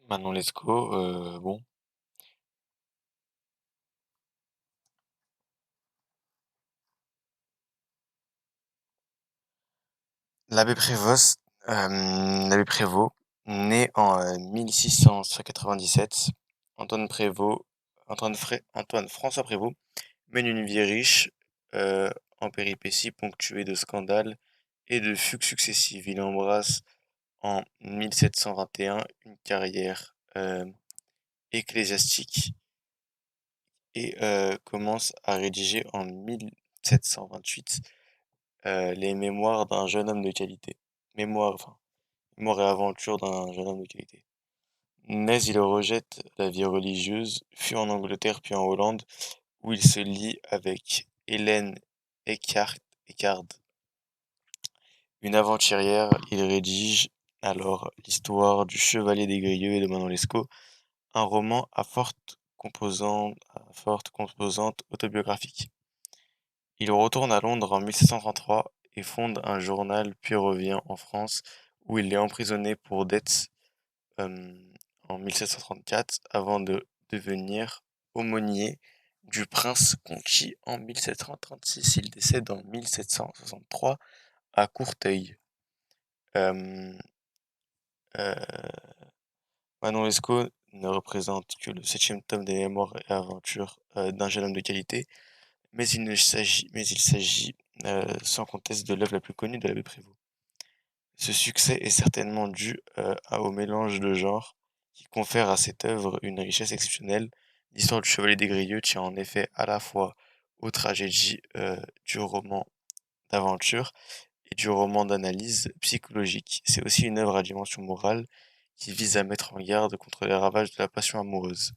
Manon Lescaut, bon, l'abbé Prévost, l'abbé Prévost, né en 1697, Antoine Prévost, Antoine François Prévost, mène une vie riche euh, en péripéties ponctuées de scandales et de fugues successives. Il embrasse en 1721 une carrière ecclésiastique et commence à rédiger en 1728 les mémoires d'un jeune homme de qualité. Mémoires et aventures d'un jeune homme de qualité. Mais il rejette la vie religieuse, fuit en Angleterre puis en Hollande, où il se lie avec Hélène Eckard, une aventurière. Il rédige alors l'histoire du Chevalier des Grieux et de Manon Lescaut, un roman à forte composante autobiographique. Il retourne à Londres en 1733 et fonde un journal, puis revient en France, où il est emprisonné pour dettes euh, en 1734, avant de devenir aumônier du prince conquis en 1736. Il décède en 1763 à Courteuil. Euh, euh, Manon Lescaut ne représente que le septième tome des Mémoires et Aventures d'un jeune homme de qualité, mais il s'agit sans conteste de l'œuvre la plus connue de l'abbé Prévost. Ce succès est certainement dû au mélange de genres qui confère à cette œuvre une richesse exceptionnelle. L'histoire du Chevalier des Grieux tient en effet à la fois aux tragédies du roman d'aventure et du roman d'analyse psychologique. C'est aussi une œuvre à dimension morale qui vise à mettre en garde contre les ravages de la passion amoureuse.